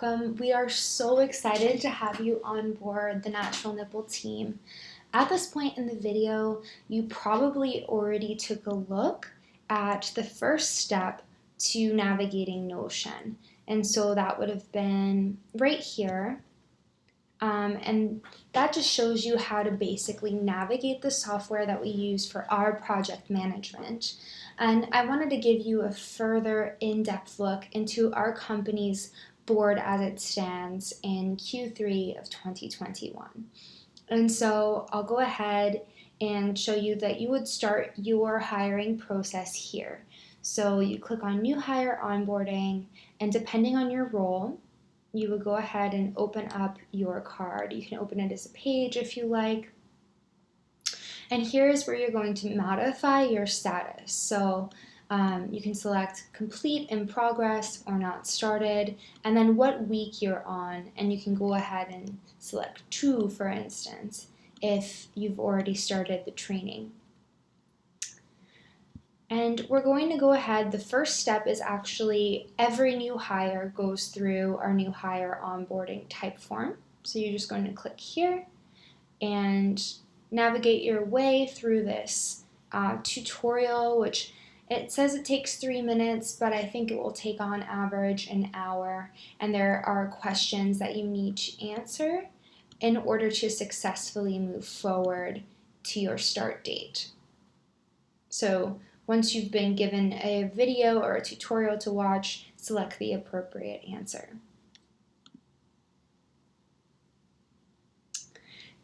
welcome. We are so excited to have you on board the Natural Nipple team. At this point in the video, you probably already took a look at the first step to navigating Notion. And so that would have been right here. And that just shows you how to basically navigate the software that we use for our project management. And I wanted to give you a further in-depth look into our company's board as it stands in Q3 of 2021. And so I'll go ahead and show you that you would start your hiring process here. So you click on New Hire Onboarding, and depending on your role, you would go ahead and open up your card. You can open it as a page if you like. And here is where you're going to modify your status. So you can select complete, in progress, or not started, and then what week you're on. And you can go ahead and select 2, for instance, if you've already started the training. And we're going to go ahead. The first step is actually every new hire goes through our new hire onboarding type form. So you're just going to click here and navigate your way through this tutorial, which it says it takes 3 minutes, but I think it will take on average an hour. And there are questions that you need to answer in order to successfully move forward to your start date. So once you've been given a video or a tutorial to watch, select the appropriate answer.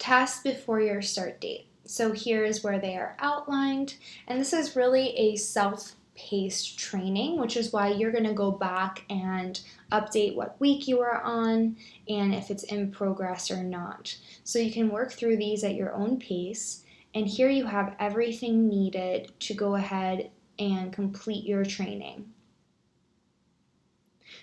Tasks before your start date. So here is where they are outlined, and this is really a self-paced training, which is why you're going to go back and update what week you are on and if it's in progress or not. So you can work through these at your own pace. And here you have everything needed to go ahead and complete your training.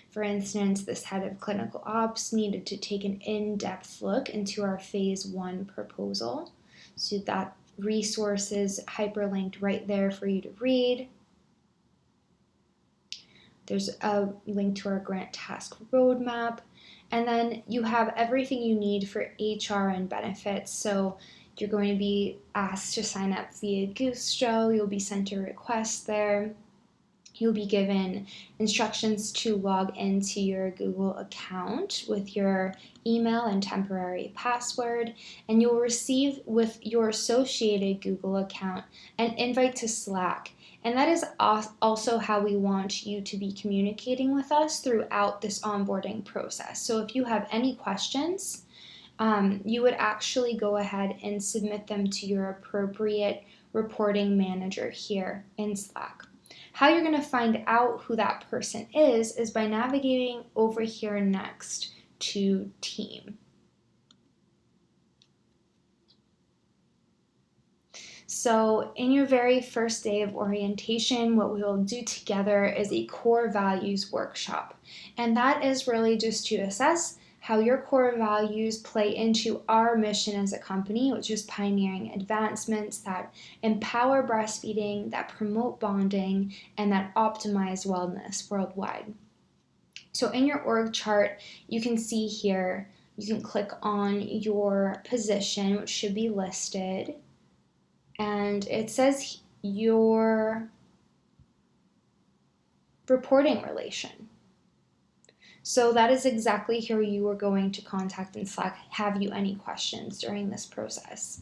For instance, this head of clinical ops needed to take an in-depth look into our phase 1 proposal. So that resource is hyperlinked right there for you to read. There's a link to our grant task roadmap. And then you have everything you need for HR and benefits. So you're going to be asked to sign up via Gusto. You'll be sent a request there. You'll be given instructions to log into your Google account with your email and temporary password, and you'll receive with your associated Google account an invite to Slack. And that is also how we want you to be communicating with us throughout this onboarding process. So if you have any questions, you would actually go ahead and submit them to your appropriate reporting manager here in Slack. How you're going to find out who that person is by navigating over here next to Team. So in your very first day of orientation, what we will do together is a core values workshop. And that is really just to assess how your core values play into our mission as a company, which is pioneering advancements that empower breastfeeding, that promote bonding, and that optimize wellness worldwide. So in your org chart, you can see here, you can click on your position, which should be listed, and it says your reporting relation. So that is exactly who you are going to contact in Slack, have you any questions during this process.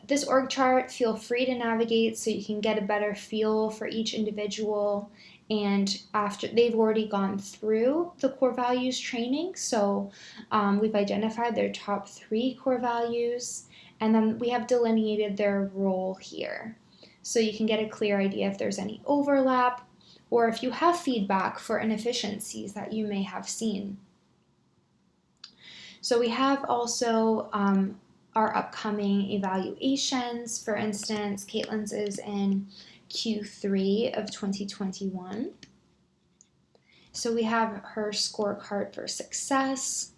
This org chart, feel free to navigate so you can get a better feel for each individual. And after they've already gone through the core values training, so we've identified their top 3 core values, and then we have delineated their role here. So you can get a clear idea if there's any overlap, or if you have feedback for inefficiencies that you may have seen. So we have also our upcoming evaluations. For instance, Caitlin's is in Q3 of 2021. So we have her scorecard for success,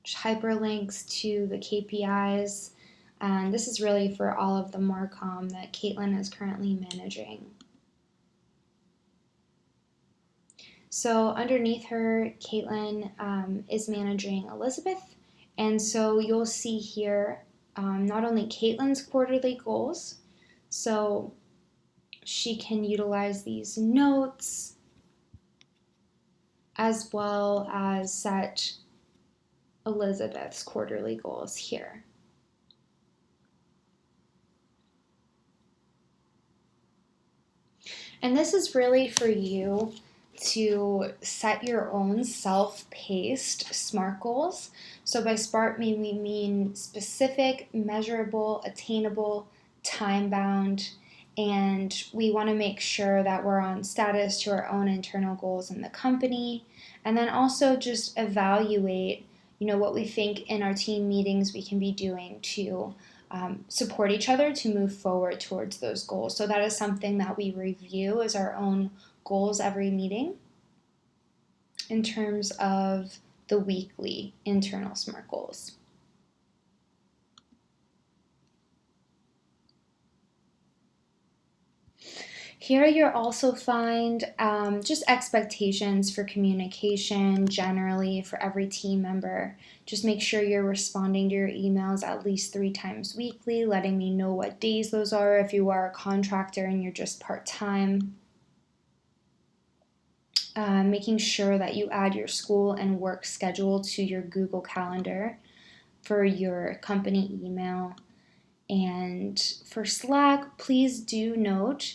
which hyperlinks to the KPIs. And this is really for all of the Marcom that Caitlin is currently managing. So underneath her, Caitlin is managing Elizabeth. And so you'll see here not only Caitlin's quarterly goals, so she can utilize these notes as well as set Elizabeth's quarterly goals here. And this is really for you to set your own self-paced SMART goals. So by SMART, we mean specific, measurable, attainable, time-bound, and we want to make sure that we're on status to our own internal goals in the company, and then also just evaluate, what we think in our team meetings we can be doing to support each other to move forward towards those goals. So that is something that we review as our own goals every meeting in terms of the weekly internal SMART goals. Here you'll also find just expectations for communication generally for every team member. Just make sure you're responding to your emails at least 3 times weekly, letting me know what days those are if you are a contractor and you're just part-time. Making sure that you add your school and work schedule to your Google Calendar for your company email. And for Slack, please do note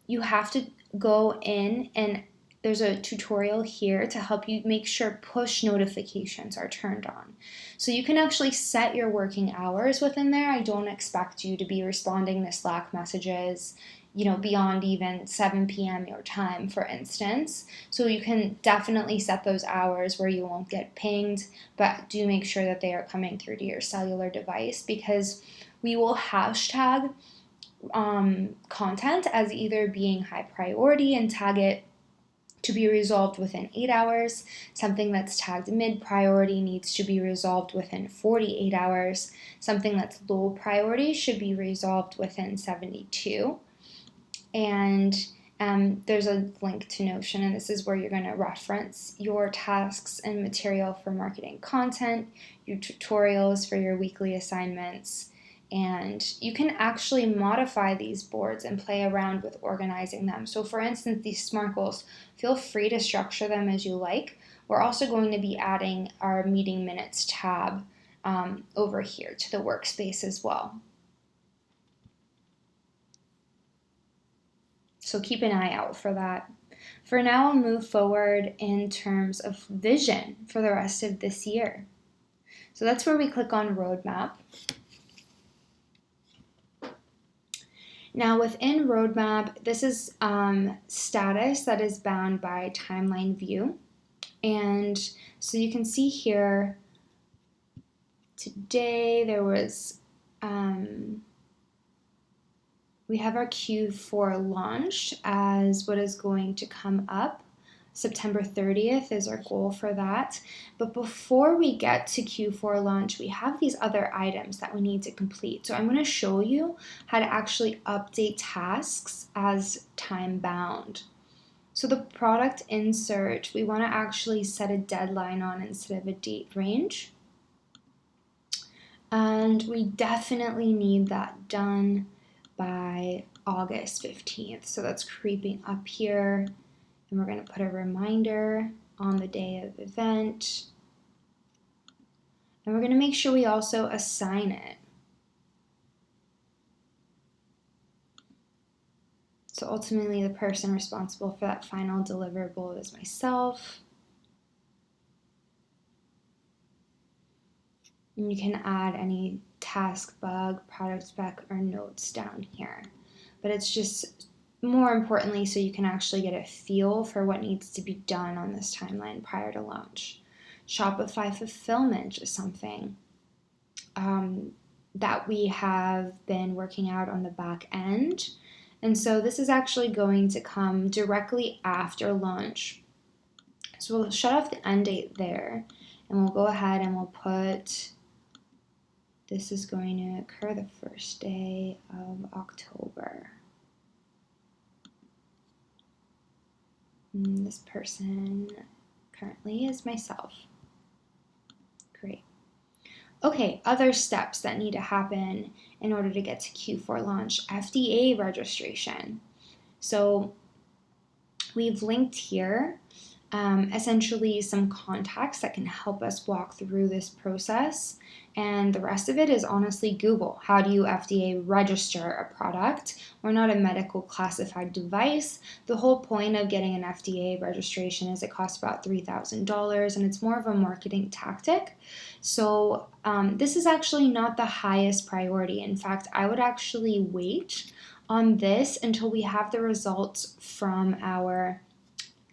you have to go in, and there's a tutorial here to help you make sure push notifications are turned on. So you can actually set your working hours within there. I don't expect you to be responding to Slack messages, beyond even 7 p.m. your time, for instance. So you can definitely set those hours where you won't get pinged, but do make sure that they are coming through to your cellular device, because we will hashtag content as either being high priority and tag it to be resolved within 8 hours. Something that's tagged mid priority needs to be resolved within 48 hours. Something that's low priority should be resolved within 72. And there's a link to Notion, and this is where you're going to reference your tasks and material for marketing content, your tutorials for your weekly assignments, and you can actually modify these boards and play around with organizing them. So for instance, these SMART goals, feel free to structure them as you like. We're also going to be adding our meeting minutes tab over here to the workspace as well. So keep an eye out for that. For now, I'll move forward in terms of vision for the rest of this year. So that's where we click on Roadmap. Now within Roadmap, this is status that is bound by timeline view. And so you can see here, today there was, we have our Q4 launch as what is going to come up. September 30th is our goal for that. But before we get to Q4 launch, we have these other items that we need to complete. So I'm going to show you how to actually update tasks as time bound. So the product insert, we want to actually set a deadline on instead of a date range. And we definitely need that done by August 15th. So that's creeping up here. And we're going to put a reminder on the day of the event. And we're going to make sure we also assign it. So ultimately, the person responsible for that final deliverable is myself. And you can add any task, bug, product spec, or notes down here. But it's just more importantly so you can actually get a feel for what needs to be done on this timeline prior to launch. Shopify Fulfillment is something that we have been working out on the back end. And so this is actually going to come directly after launch. So we'll shut off the end date there, and we'll go ahead and we'll put, this is going to occur the first day of October. This person currently is myself. Great. Okay, other steps that need to happen in order to get to Q4 launch: FDA registration. So we've linked here essentially some contacts that can help us walk through this process. And the rest of it is honestly Google. How do you FDA register a product? We're not a medical classified device. The whole point of getting an FDA registration is it costs about $3,000 and it's more of a marketing tactic. So this is actually not the highest priority. In fact, I would actually wait on this until we have the results from our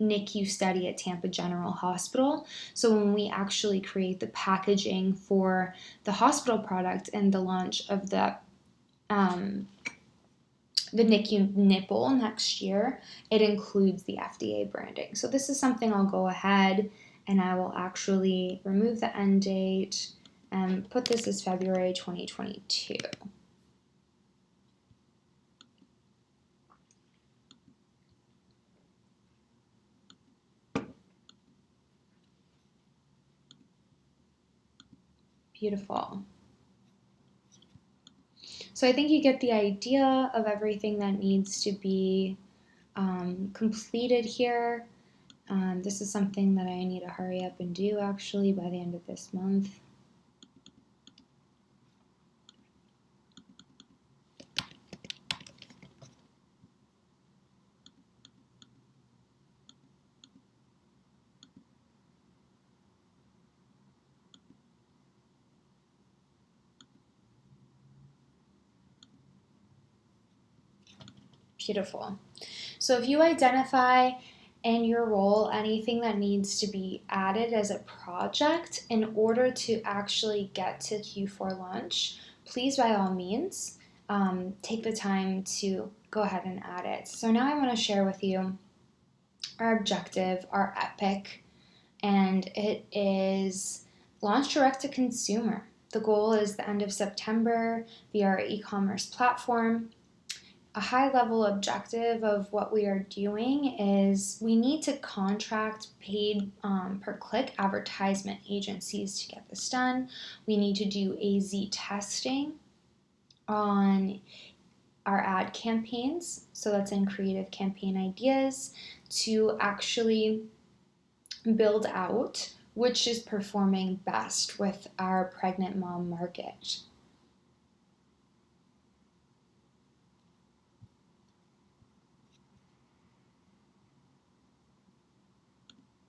NICU study at Tampa General Hospital. So when we actually create the packaging for the hospital product and the launch of the NICU nipple next year, it includes the FDA branding. So this is something I'll go ahead and I will actually remove the end date and put this as February 2022. Beautiful. So I think you get the idea of everything that needs to be completed here. This is something that I need to hurry up and do actually by the end of this month. Beautiful. So if you identify in your role anything that needs to be added as a project in order to actually get to Q4 launch, please by all means take the time to go ahead and add it. So now I want to share with you our objective, our epic, and it is launch direct to consumer. The goal is the end of September via our e-commerce platform. A high-level objective of what we are doing is we need to contract paid per-click advertisement agencies to get this done. We need to do AZ testing on our ad campaigns, so that's in creative campaign ideas, to actually build out which is performing best with our pregnant mom market.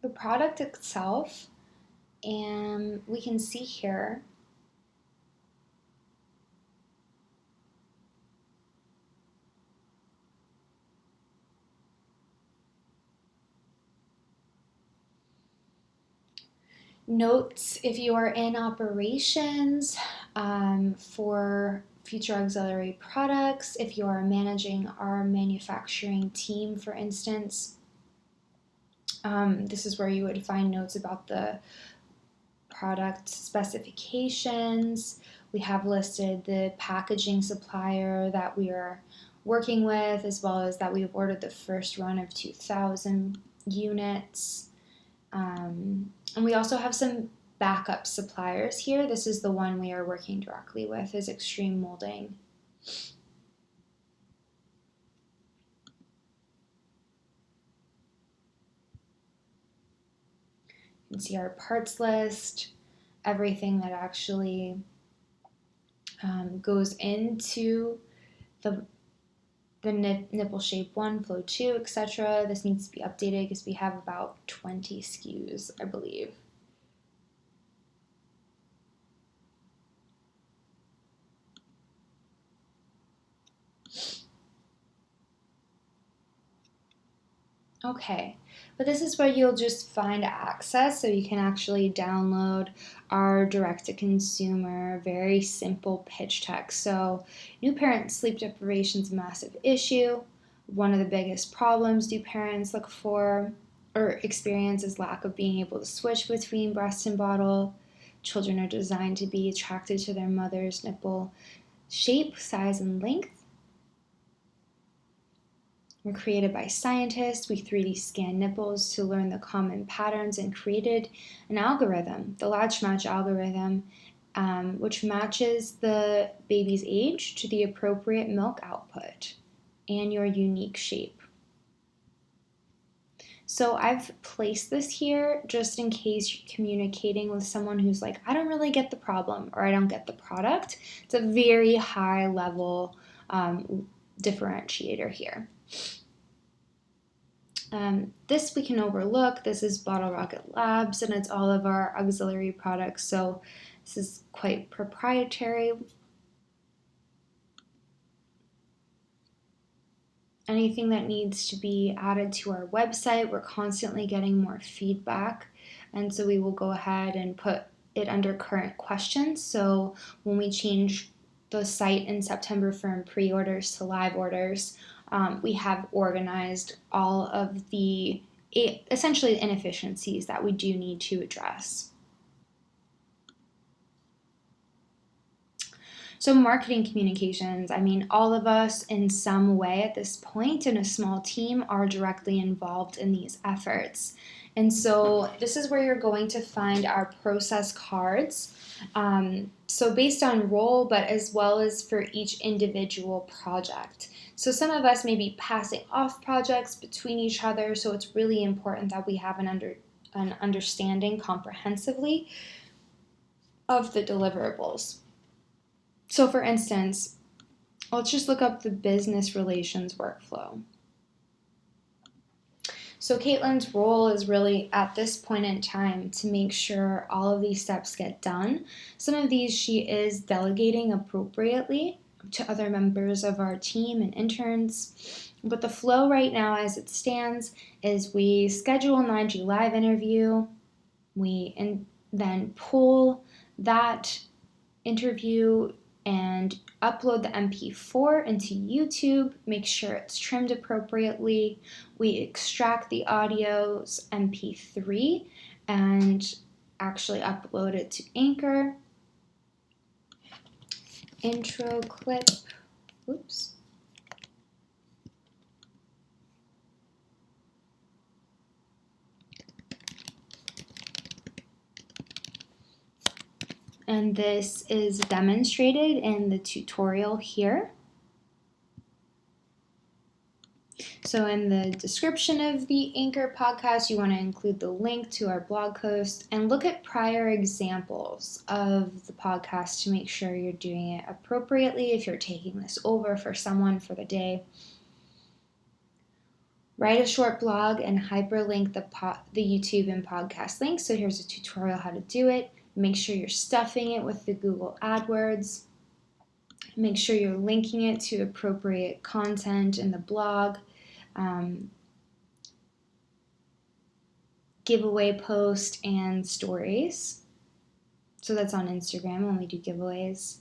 The product itself, and we can see here notes if you are in operations for future auxiliary products, if you are managing our manufacturing team, for instance. This is where you would find notes about the product specifications. We have listed the packaging supplier that we are working with, as well as that we've ordered the first run of 2,000 units. And we also have some backup suppliers here. This is the one we are working directly with, is Extreme Molding. You can see our parts list, everything that actually goes into the nipple shape 1, flow 2, etc. This needs to be updated because we have about 20 SKUs, I believe. Okay, but this is where you'll just find access so you can actually download our direct-to-consumer, very simple pitch text. So, new parent sleep deprivation is a massive issue. One of the biggest problems new parents look for or experience is lack of being able to switch between breast and bottle. Children are designed to be attracted to their mother's nipple shape, size, and length. were created by scientists. We 3D scanned nipples to learn the common patterns and created an algorithm, the latch match algorithm, which matches the baby's age to the appropriate milk output and your unique shape. So I've placed this here just in case you're communicating with someone who's like, I don't really get the problem or I don't get the product. It's a very high level differentiator here. This we can overlook. This is Bottle Rocket Labs and it's all of our auxiliary products. So this is quite proprietary. Anything that needs to be added to our website, we're constantly getting more feedback. And so we will go ahead and put it under current questions. So when we change the site in September from pre-orders to live orders, we have organized all of the essentially inefficiencies that we do need to address. So marketing communications, I mean, all of us in some way at this point in a small team are directly involved in these efforts. And so this is where you're going to find our process cards. So based on role, but as well as for each individual project. So some of us may be passing off projects between each other. So it's really important that we have an understanding comprehensively of the deliverables. So for instance, let's just look up the business relations workflow. So Caitlin's role is really at this point in time to make sure all of these steps get done. Some of these she is delegating appropriately to other members of our team and interns. But the flow right now as it stands is we schedule an IG Live interview, and then pull that interview and upload the MP4 into YouTube, make sure it's trimmed appropriately. We extract the audio's MP3 and actually upload it to Anchor. Intro clip, oops. And this is demonstrated in the tutorial here. So in the description of the Anchor podcast, you want to include the link to our blog post and look at prior examples of the podcast to make sure you're doing it appropriately if you're taking this over for someone for the day. Write a short blog and hyperlink the YouTube and podcast links. So here's a tutorial how to do it. Make sure you're stuffing it with the Google AdWords. Make sure you're linking it to appropriate content in the blog. Giveaway post and stories. So that's on Instagram when we do giveaways.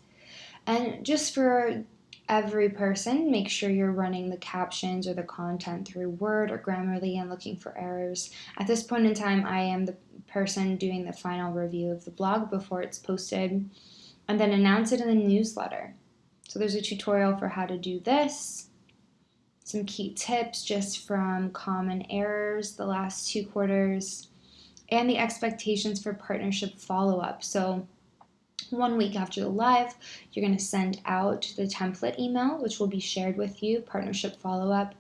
And just for every person, make sure you're running the captions or the content through Word or Grammarly and looking for errors. At this point in time, I am the person doing the final review of the blog before it's posted, and then announce it in the newsletter. So there's a tutorial for how to do this, some key tips just from common errors the last 2 quarters, and the expectations for partnership follow-up. So 1 week after the live, you're going to send out the template email, which will be shared with you, partnership follow-up,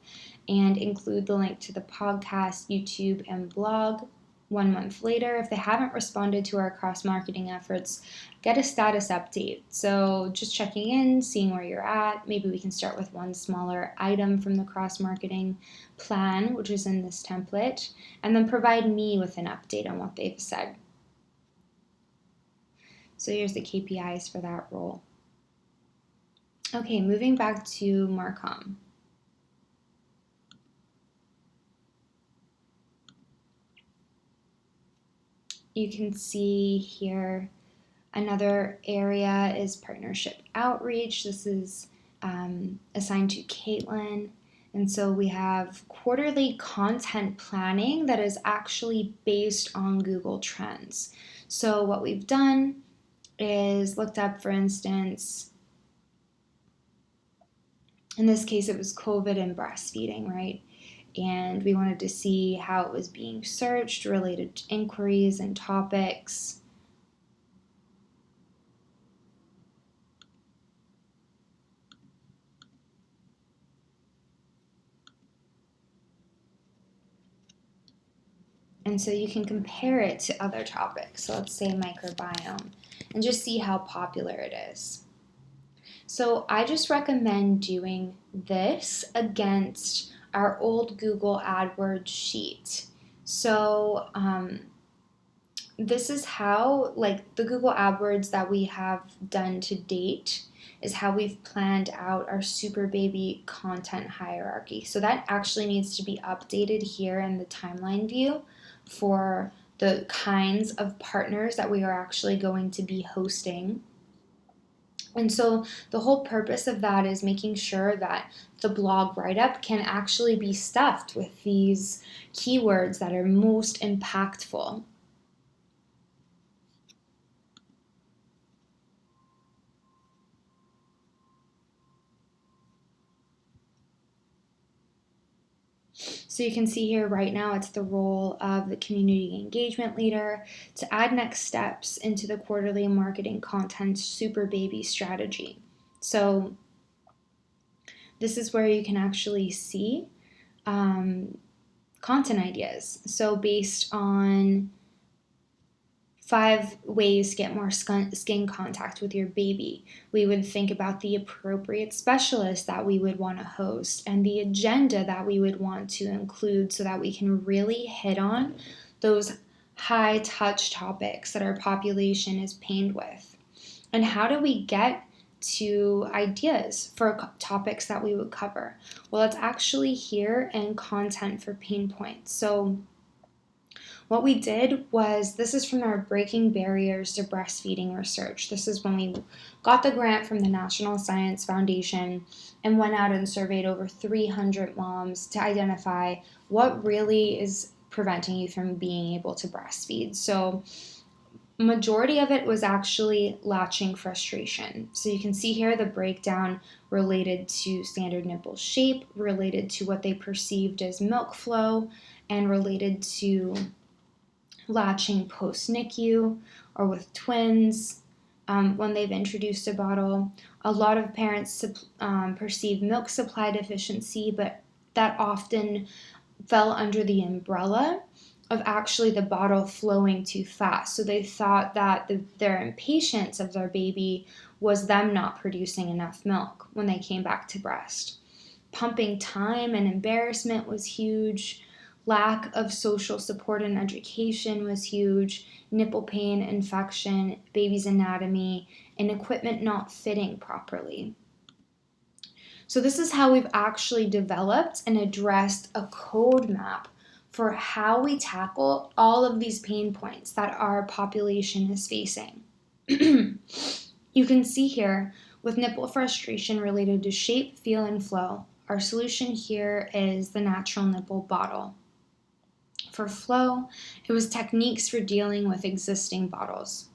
and include the link to the podcast, YouTube, and blog. 1 month later, if they haven't responded to our cross-marketing efforts, get a status update. So just checking in, seeing where you're at. Maybe we can start with one smaller item from the cross-marketing plan, which is in this template, and then provide me with an update on what they've said. So here's the KPIs for that role. Okay, moving back to Marcom. You can see here another area is partnership outreach. This is assigned to Caitlin. And so we have quarterly content planning that is actually based on Google Trends. So what we've done is looked up, for instance, In this case, it was COVID and breastfeeding, right? And we wanted to see how it was being searched, related to inquiries and topics. And so you can compare it to other topics. So let's say microbiome, and just see how popular it is. So I just recommend doing this against our old Google AdWords sheet. So this is how, like, the Google AdWords that we have done to date is how we've planned out our super baby content hierarchy. So that actually needs to be updated here in the timeline view for the kinds of partners that we are actually going to be hosting. And so the whole purpose of that is making sure that the blog write-up can actually be stuffed with these keywords that are most impactful. So you can see here right now it's the role of the community engagement leader to add next steps into the quarterly marketing content super baby strategy. So this is where you can actually see content ideas. So based on 5 ways to get more skin contact with your baby, we would think about the appropriate specialist that we would want to host and the agenda that we would want to include so that we can really hit on those high touch topics that our population is pained with. And how do we get to ideas for topics that we would cover? Well, it's actually here in content for pain points. So what we did was, this is from our Breaking Barriers to Breastfeeding research. This is when we got the grant from the National Science Foundation and went out and surveyed over 300 moms to identify what really is preventing you from being able to breastfeed. So majority of it was actually latching frustration. So you can see here the breakdown related to standard nipple shape, related to what they perceived as milk flow, and related to latching post-NICU or with twins when they've introduced a bottle. A lot of parents perceive milk supply deficiency, but that often fell under the umbrella of actually the bottle flowing too fast. So they thought that their impatience of their baby was them not producing enough milk when they came back to breast. Pumping time and embarrassment was huge. Lack of social support and education was huge. Nipple pain, infection, baby's anatomy, and equipment not fitting properly. So this is how we've actually developed and addressed a code map for how we tackle all of these pain points that our population is facing. You can see here with nipple frustration related to shape, feel, and flow, our solution here is the natural nipple bottle. For flow, it was techniques for dealing with existing bottles.